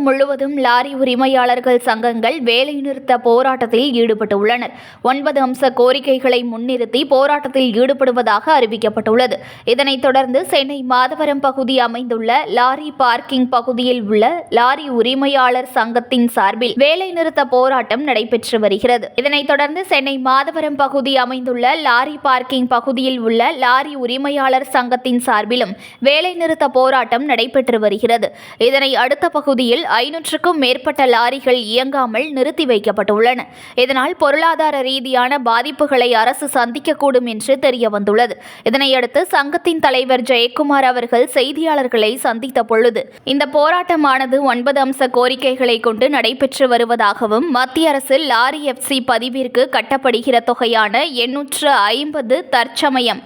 முழுவதும் லாரி உரிமையாளர்கள் சங்கங்கள் வேலைநிறுத்த போராட்டத்தில் ஈடுபட்டுள்ளனர். 9 அம்ச கோரிக்கைகளை முன்னிறுத்தி போராட்டத்தில் ஈடுபடுவதாக அறிவிக்கப்பட்டுள்ளது. இதனைத் தொடர்ந்து சென்னை மாதவரம் பகுதி அமைந்துள்ள லாரி பார்க்கிங் பகுதியில் உள்ள லாரி உரிமையாளர் சங்கத்தின் சார்பில் வேலைநிறுத்த போராட்டம் நடைபெற்று வருகிறது. இதனைத் தொடர்ந்து சென்னை மாதவரம் பகுதி அமைந்துள்ள லாரி பார்க்கிங் பகுதியில் உள்ள லாரி உரிமையாளர் சங்கத்தின் சார்பிலும் வேலைநிறுத்த போராட்டம் நடைபெற்று வருகிறது. இதனை அடுத்த பகுதியில் 500க்கும் மேற்பட்ட லாரிகள் இயங்காமல் நிறுத்தி வைக்கப்பட்டுள்ளன. இதனால் பொருளாதார ரீதியான பாதிப்புகளை அரசு சந்திக்கக்கூடும் என்று தெரிய வந்துள்ளது. இதனையடுத்து சங்கத்தின் தலைவர் ஜெயக்குமார் அவர்கள் செய்தியாளர்களை சந்தித்த பொழுது இந்த போராட்டமானது 9 அம்ச கோரிக்கைகளை கொண்டு நடைபெற்று வருவதாகவும் மத்திய அரசு லாரி FC பதிவிற்கு கட்டப்படுகிற தொகையான 850 தற்சமயம்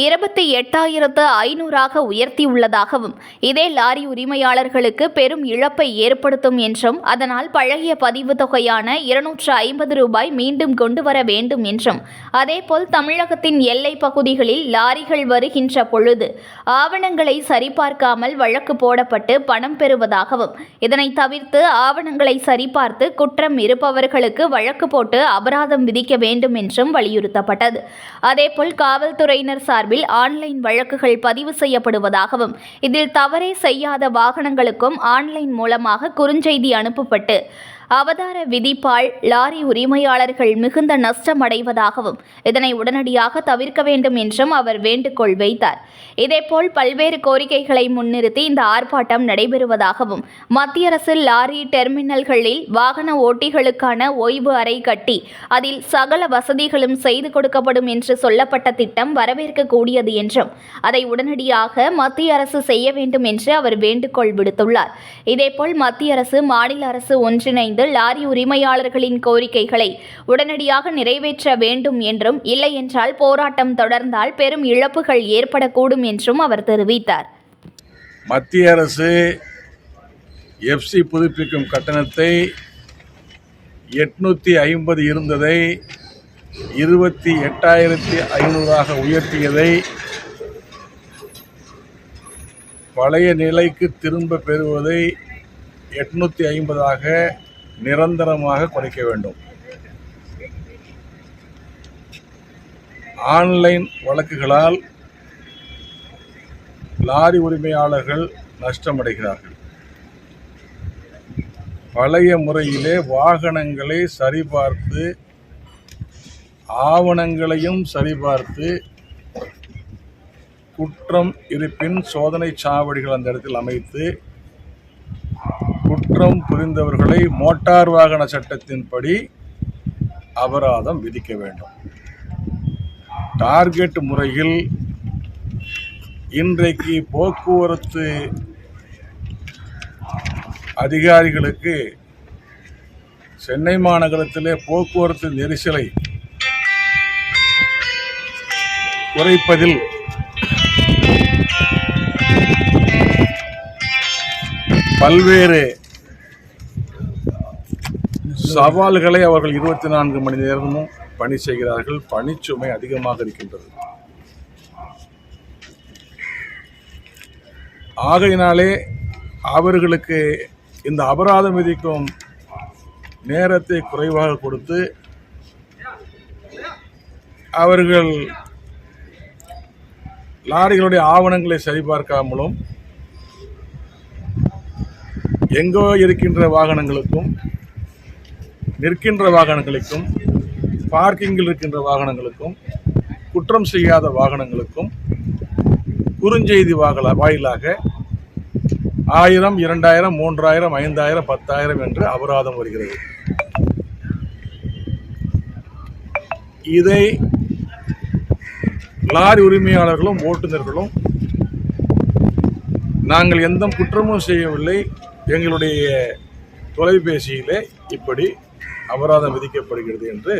28,500 உயர்த்தியுள்ளதாகவும் இதே லாரி உரிமையாளர்களுக்கு பெரும் இழப்பை ஏற்படுத்தும் என்றும் அதனால் பழைய பதிவு தொகையான 250 ரூபாய் மீண்டும் கொண்டு வர வேண்டும் என்றும் அதேபோல் தமிழகத்தின் எல்லை பகுதிகளில் லாரிகள் வருகின்ற பொழுது ஆவணங்களை சரிபார்க்காமல் வழக்கு போடப்பட்டு பணம் பெறுவதாகவும் இதனை தவிர்த்து ஆவணங்களை சரிபார்த்து குற்றம் இருப்பவர்களுக்கு வழக்கு போட்டு அபராதம் விதிக்க வேண்டும் என்றும் வலியுறுத்தப்பட்டது. அதேபோல் காவல்துறையினர் சார்பில் ஆன்லைன் வழக்குகள் பதிவு செய்யப்படுவதாகவும் இதில் தவறே செய்யாத வாகனங்களுக்கும் ஆன்லைன் மூலமாக குறுஞ்செய்தி அனுப்பப்பட்டு அவதார விதிப்பால் லாரி உரிமையாளர்கள் மிகுந்த நஷ்டம் அடைவதாகவும் இதனை உடனடியாக தவிர்க்க வேண்டும் என்றும் அவர் வேண்டுகோள் வைத்தார். இதேபோல் பல்வேறு கோரிக்கைகளை முன்னிறுத்தி இந்த ஆர்ப்பாட்டம் நடைபெறுவதாகவும் மத்திய அரசு லாரி டெர்மினல்களில் வாகன ஓட்டிகளுக்கான ஓய்வு அறை கட்டி அதில் சகல வசதிகளும் செய்து கொடுக்கப்படும் என்று சொல்லப்பட்ட திட்டம் வரவேற்கக்கூடியது என்றும் அதை உடனடியாக மத்திய அரசு செய்ய வேண்டும் என்று அவர் வேண்டுகோள் விடுத்துள்ளார். இதேபோல் மத்திய அரசு மாநில அரசு ஒன்றிணைந்து லாரி உரிமையாளர்களின் கோரிக்கைகளை உடனடியாக நிறைவேற்ற வேண்டும் என்றும் இல்லை என்றால் போராட்டம் தொடர்ந்தால் பெரும் இழப்புகள் ஏற்படக்கூடும் என்றும் அவர் தெரிவித்தார். மத்திய அரசு FC புதுப்பிக்கும் கட்டணத்தை 850 இருந்ததை 28,500 உயர்த்தியதை பழைய நிலைக்கு திரும்ப பெறுவதை 850 நிரந்தரமாக குறைக்க வேண்டும். ஆன்லைன் வழக்குகளால் லாரி உரிமையாளர்கள் நஷ்டமடைகிறார்கள். பழைய முறையிலே வாகனங்களை சரிபார்த்து ஆவணங்களையும் சரிபார்த்து குற்றம் இருப்பின் சோதனை சாவடிகள் அந்த இடத்தில் அமைத்து குற்றம் புரிந்தவர்களை மோட்டார் வாகன சட்டத்தின்படி அபராதம் விதிக்க வேண்டும். டார்கெட் முறையில் இன்றைக்கு போக்குவரத்து அதிகாரிகளுக்கு சென்னை மாநகரத்திலே போக்குவரத்து நெரிசலை குறைப்பதில் பல்வேறு சவால்களை அவர்கள் 24 மணி நேரமும் பணி செய்கிறார்கள். பணிச்சுமை அதிகமாக இருக்கின்றது. ஆகையினாலே அவர்களுக்கு இந்த அபராதம் விதிக்கும் நேரத்தை குறைவாக கொடுத்து அவர்கள் லாரிகளுடைய ஆவணங்களை சரிபார்க்காமலும் எங்கோ இருக்கின்ற வாகனங்களுக்கும் நிற்கின்ற வாகனங்களுக்கும் பார்க்கிங்கில் இருக்கின்ற வாகனங்களுக்கும் குற்றம் செய்யாத வாகனங்களுக்கும் குறுஞ்செய்தி வாயிலாக 1000, 2000, 3000, 5000, 10,000 என்று அபராதம் வருகிறது. இதை லாரி உரிமையாளர்களும் ஓட்டுநர்களும் நாங்கள் எந்த குற்றமும் செய்யவில்லை, எங்களுடைய தொலைபேசியிலே இப்படி அபராதம் விதிக்கப்படுகிறது என்று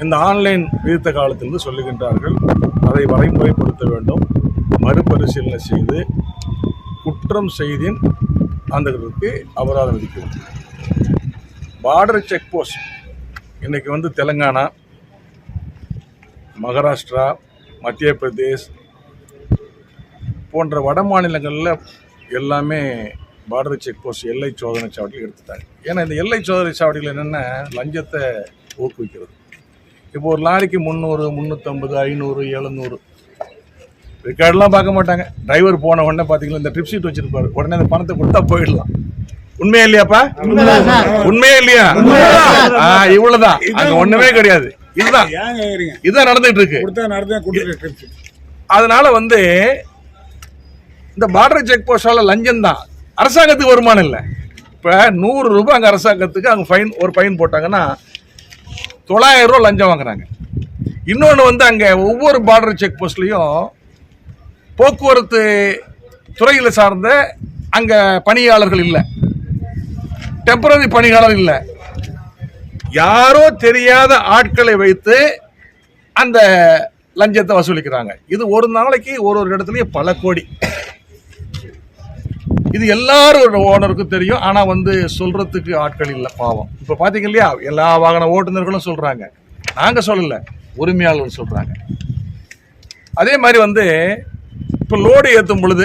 இந்த ஆன்லைன் விதித்த காலத்திலிருந்து சொல்லுகின்றார்கள். அதை வரைமுறைப்படுத்த வேண்டும், மறுபரிசீலனை செய்து குற்றம் செய்தின் அந்த அபராதம் விதிக்க வேண்டும். பார்டர் செக் போஸ்ட் இன்றைக்கி தெலுங்கானா, மகாராஷ்டிரா, மத்திய பிரதேஷ் போன்ற வட மாநிலங்களில் எல்லாமே பார்டர் செக் போஸ்ட் எல்லை சோதனை சாவடியில் எடுத்துட்டாங்க. ஏன்னா இந்த எல்லை சோதனை சாவடியில் என்னென்னா லஞ்சத்தை ஊக்குவிக்கிறது. இப்போ ஒரு லாரிக்கு 300, 350, 500, 700 ரெக்கார்டெலாம் பார்க்க மாட்டாங்க. டிரைவர் போன உடனே பார்த்தீங்கன்னா இந்த ட்ரிப் ஷீட் வச்சிருப்பாரு, உடனே அந்த பணத்தை கொடுத்தா போயிடலாம். உண்மையா இல்லையாப்பா? உண்மையா இல்லையா? இவ்வளவுதான், அங்க ஒண்ணுமே கிடையாது. இதுதான் நடந்துட்டு இருக்கு. அதனால இந்த பார்டர் செக் போஸ்டால லஞ்சம் தான், அரசாங்கத்துக்கு வருமானம் இல்லை. இப்ப 100 ரூபாய் அங்க அரசாங்கத்துக்கு அங்க ஃபைன், ஒரு ஃபைன் போட்டாங்கன்னா 900 ரூபாய் லஞ்சம் வாங்குறாங்க. இன்னொன்று அங்க ஒவ்வொரு பார்டர் செக் போஸ்ட்லயும் போக்குவரத்து துறையில சார்ந்த அங்க பணியாளர்கள் இல்லை, டெம்பரரி பணியாளர் இல்லை, யாரோ தெரியாத ஆட்களை வைத்து அந்த லஞ்சத்தை வசூலிக்கிறாங்க. இது ஒரு நாளைக்கு ஒரு இடத்துலயும் பல கோடி. இது எல்லாரும் ஓனருக்கும் தெரியும். ஆனா சொல்றதுக்கு ஆட்கள் இல்லை, பாவம். இப்ப பாத்தீங்க இல்லையா, எல்லா வாகன ஓட்டுநர்களும் சொல்றாங்க, நாங்க சொல்லல, உரிமையாளர்கள் சொல்றாங்க. அதே மாதிரி இப்ப லோடு ஏத்தும் பொழுது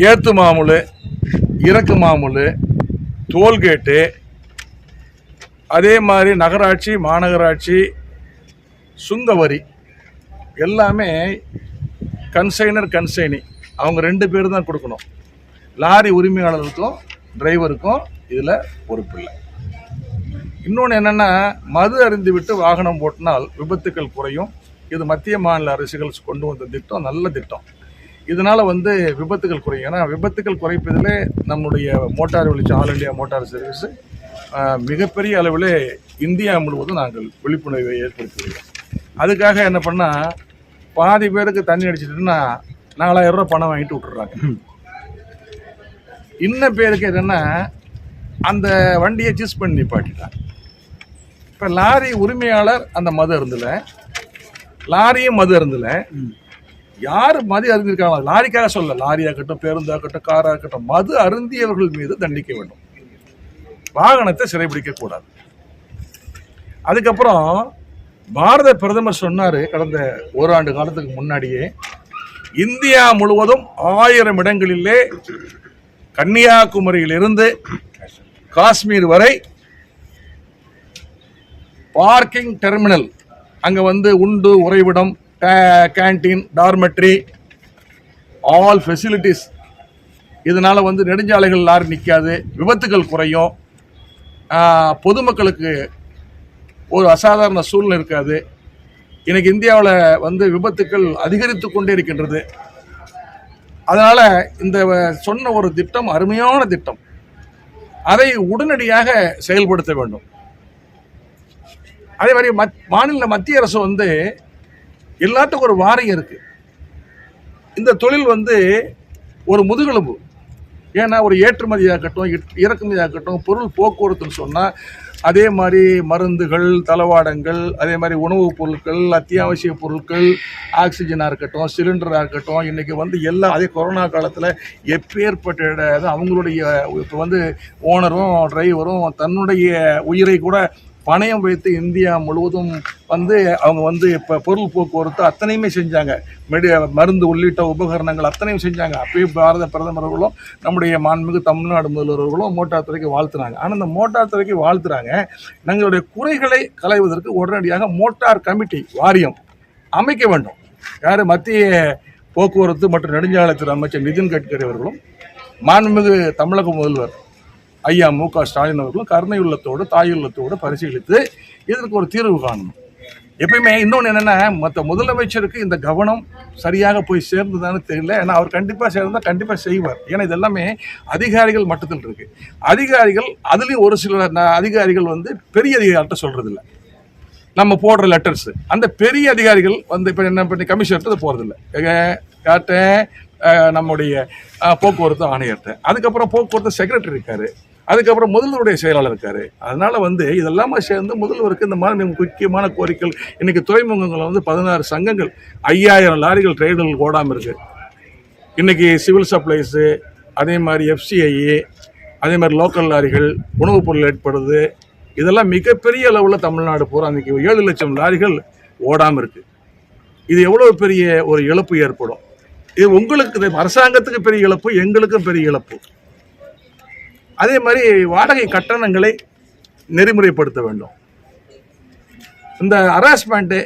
ஏத்து மாமூல், இறக்கு மாமூல், டோல்கேட்டு, அதே மாதிரி நகராட்சி, மாநகராட்சி சுங்க வரி எல்லாமே கன்சைனர் கன்சைனி அவங்க 2 பேர் தான் கொடுக்கணும். லாரி உரிமையாளருக்கும் டிரைவருக்கும் இதில் பொறுப்பு இல்லை. இன்னொன்று என்னென்னா, மது அருந்தி விட்டு வாகனம் ஓட்டினால் விபத்துக்கள் குறையும். இது மத்திய மாநில அரசுகள் கொண்டு வந்த திட்டம், நல்ல திட்டம். இதனால் விபத்துகள் குறையும். ஏன்னா விபத்துக்கள் குறைப்பதிலே நம்முடைய மோட்டார் வழி ஆல் இண்டியா மோட்டார் சர்வீஸு மிகப்பெரிய அளவில் இந்தியா முழுவதும் நாங்கள் விழிப்புணர்வை ஏற்படுத்தியிருக்கோம். அதுக்காக என்ன பண்ணால், பாதி பேருக்கு தண்ணி அடிச்சிட்டுன்னா 4000 ரூபா பணம் வாங்கிட்டு விட்டுறாங்க. இன்னும் பேருக்கு என்னென்னா, அந்த வண்டியை சீஸ் பண்ணி நிப்பாட்டிட்டாங்க. இப்போ லாரி உரிமையாளர் அந்த மது அருந்தில், லாரியும் மது அருந்தில், யார் மது அருந்திருக்காங்க, லாரிக்காக சொல்ல, லாரியாகட்டும், பேருந்தாகட்டும், காராகட்டும், மது அருந்தியவர்கள் மீது தண்டிக்க வேண்டும், வாகனத்தை சிறைபிடிக்க கூடாது. அதுக்கப்புறம் பாரத பிரதமர் சொன்னாரு, கடந்த ஓராண்டு காலத்துக்கு முன்னாடியே, இந்தியா முழுவதும் 1000 இடங்களிலே கன்னியாகுமரியிலிருந்து காஷ்மீர் வரை பார்க்கிங் டெர்மினல், அங்க உண்டு உறைவிடம், கேண்டீன், டார்மெட்ரி, ஆல் ஃபெசிலிட்டிஸ். இதனால நெடுஞ்சாலைகள் லாரி நிற்காது, விபத்துகள் குறையும், பொதுமக்களுக்கு ஒரு அசாதாரண சூழ்நிலை இருக்காது. இன்னைக்கு இந்தியாவில் விபத்துக்கள் அதிகரித்து கொண்டே இருக்கின்றது. அதனால இந்த சொன்ன ஒரு திட்டம் அருமையான திட்டம், அதை உடனடியாக செயல்படுத்த வேண்டும். அதே மாதிரி மாநில மத்திய அரசு எல்லாத்துக்கும் ஒரு வாரியம் இருக்கு. இந்த தொழில் ஒரு முதுகெலும்பு. ஏன்னா ஒரு ஏற்றுமதியாகட்டும், இறக்குமதியாகட்டும், பொருள் போக்குவரத்துன்னு சொன்னால், அதே மாதிரி மருந்துகள், தளவாடங்கள், அதே மாதிரி உணவுப் பொருட்கள், அத்தியாவசிய பொருட்கள், ஆக்சிஜனாக இருக்கட்டும், சிலிண்டராக இருக்கட்டும், இன்றைக்கி எல்லாம், அதே கொரோனா காலத்தில் எப்பேற்பட்ட அவங்களுடைய இப்போ ஓனரும் டிரைவரும் தன்னுடைய உயிரை கூட பணயம் வைத்து இந்தியா முழுவதும் அவங்க இப்போ பொருள் போக்குவரத்து அத்தனையுமே செஞ்சாங்க. மருந்து உள்ளிட்ட உபகரணங்கள் அத்தனையும் செஞ்சாங்க. அப்பயே பாரத பிரதமர்களும் நம்முடைய மாண்புமிகு தமிழ்நாடு முதல்வர்களும் மோட்டார் துறைக்கு வாழ்த்துனாங்க. ஆனால் இந்த மோட்டார் துறைக்கு வாழ்த்துறாங்க, எங்களுடைய குறைகளை களைவதற்கு உடனடியாக மோட்டார் கமிட்டி வாரியம் அமைக்க வேண்டும். யார்? மத்திய போக்குவரத்து மற்றும் நெடுஞ்சாலைத்துறை அமைச்சர் நிதின் கட்கரி அவர்களும் மாண்புமிகு தமிழக முதல்வர் ஐயா மு.க. ஸ்டாலின் அவர்களும் கருணையுள்ளத்தோடு, தாயுள்ளத்தோடு பரிசீலித்து இதற்கு ஒரு தீர்வு காணணும். எப்பயுமே இன்னொன்று என்னென்னா, மற்ற முதலமைச்சருக்கு இந்த கவனம் சரியாக போய் சேர்ந்துதான்னு தெரியல. ஏன்னா அவர் கண்டிப்பாக சேர்ந்தால் கண்டிப்பாக செய்வார். ஏன்னா இது எல்லாமே அதிகாரிகள் மட்டத்தில் இருக்கு. அதிகாரிகள் அதுலேயும் ஒரு சில அதிகாரிகள் பெரிய அதிகாரிகிட்ட சொல்றதில்லை. நம்ம போடுற லெட்டர்ஸ் அந்த பெரிய அதிகாரிகள் இப்போ என்ன பண்ணி கமிஷனர்கிட்ட போகிறதில்லை. யார்கிட்ட? நம்முடைய போக்குவரத்து ஆணையர்கிட்ட. அதுக்கப்புறம் போக்குவரத்து செக்ரட்டரி இருக்காரு, அதுக்கப்புறம் முதல்வருடைய செயலாளர் இருக்காரு. அதனால இதெல்லாமே சேர்ந்து முதல்வருக்கு இந்த மாதிரி முக்கியமான கோரிக்கைகள். இன்னைக்கு துறைமுகங்கள் 16 சங்கங்கள், 5000 லாரிகள் ட்ரெயின்கள் ஓடாமல் இருக்கு. இன்னைக்கு சிவில் சப்ளைஸு, அதே மாதிரி FCI, அதே மாதிரி லோக்கல் லாரிகள், உணவுப் பொருள் ஏற்படுது. இதெல்லாம் மிகப்பெரிய அளவில் தமிழ்நாடு பூரா இன்னைக்கு 7 லட்சம் லாரிகள் ஓடாமல் இருக்கு. இது எவ்வளோ பெரிய ஒரு இழப்பு ஏற்படும். இது உங்களுக்கு அரசாங்கத்துக்கு பெரிய இழப்பு, எங்களுக்கும் பெரிய இழப்பு. அதே மாதிரி வாடகை கட்டணங்களை நெறிமுறைப்படுத்த வேண்டும். இந்த ஹராஸ்மெண்ட்டு,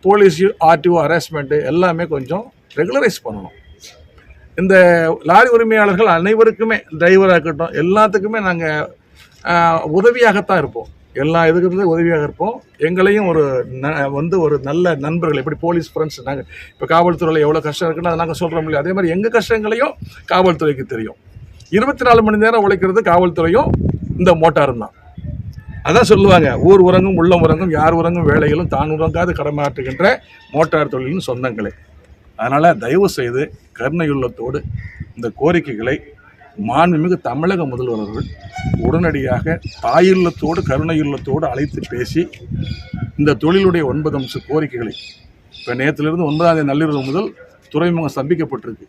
போலீஸ் ஆர்டிஓ ஹராஸ்மெண்ட்டு எல்லாமே கொஞ்சம் ரெகுலரைஸ் பண்ணணும். இந்த லாரி உரிமையாளர்கள் அனைவருக்குமே, டிரைவராக இருக்கட்டும், எல்லாத்துக்குமே நாங்கள் உதவியாகத்தான் இருப்போம். எல்லா இதுக்கு உதவியாக இருப்போம். எங்களையும் ஒரு நல்ல நண்பர்கள், எப்படி போலீஸ் ஃப்ரெண்ட்ஸ் நாங்கள் இப்போ காவல்துறையில் எவ்வளோ கஷ்டம் இருக்குன்னு அதை நாங்கள் சொல்கிறோம் இல்லையா, அதே மாதிரி எங்கள் கஷ்டங்களையும் காவல்துறைக்கு தெரியும். 24 மணி நேரம் உழைக்கிறது காவல்துறையும் இந்த மோட்டாரும் தான். அதான் சொல்லுவாங்க, ஊர் உறங்கும் உள்ளம் உறங்கும், யார் உறங்கும் வேலையிலும் தான் உறங்காது கடமாற்றுகின்ற மோட்டார் தொழிலின் சொந்தங்களே. அதனால் தயவு செய்து கருணையுள்ளத்தோடு இந்த கோரிக்கைகளை மாண்புமிகு தமிழக முதல்வர் அவர்கள் உடனடியாக தாயுள்ளத்தோடு கருணையுள்ளத்தோடு அழைத்து பேசி இந்த தொழிலுடைய 9 அம்ச கோரிக்கைகளை, இப்போ நேற்றிலிருந்து 9ஆம் தேதி நள்ளிரவு முதல் துறைமுகம் ஸ்தம்பிக்கப்பட்டிருக்கு.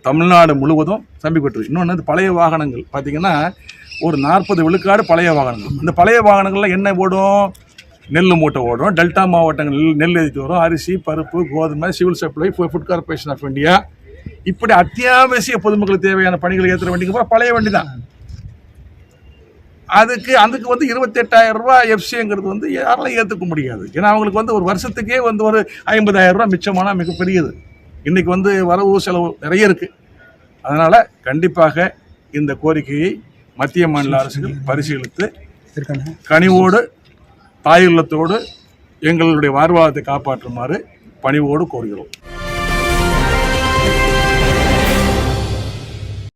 தமிழ்நாடு முழுவதும் ஸ்தம்பிக்கப்பட்டிருக்கு. இன்னொன்று பழைய வாகனங்கள் பார்த்தீங்கன்னா ஒரு 40 விழுக்காடு பழைய வாகனங்கள். இந்த பழைய வாகனங்கள்லாம் என்ன ஓடும்? நெல் மூட்டை ஓடும், டெல்டா மாவட்டங்கள் நெல் ஏற்றிட்டு வரும், அரிசி, பருப்பு, கோதுமை, civil supply, food corporation of India, இப்படி அத்தியாவசிய பொதுமக்களுக்கு தேவையான பணிகளை ஏற்றுற வண்டிக்கு பழைய வண்டி தான். அதுக்கு 28,000 ரூபாய் எஃப்சிங்கிறது யாராலும் ஏற்றுக்க முடியாது. ஏன்னா அவங்களுக்கு ஒரு வருஷத்துக்கே ஒரு 50,000 ரூபாய் மிச்சமானால் மிகப்பெரியது. இன்றைக்கி வரவு செலவு நிறைய இருக்குது. அதனால் கண்டிப்பாக இந்த கோரிக்கையை மத்திய மாநில அரசுகள் பரிசீலித்து கனிவோடு தாயுள்ளத்தோடு எங்களுடைய வாழ்வாதாரத்தை காப்பாற்றுமாறு பணிவோடு கோருகிறோம்.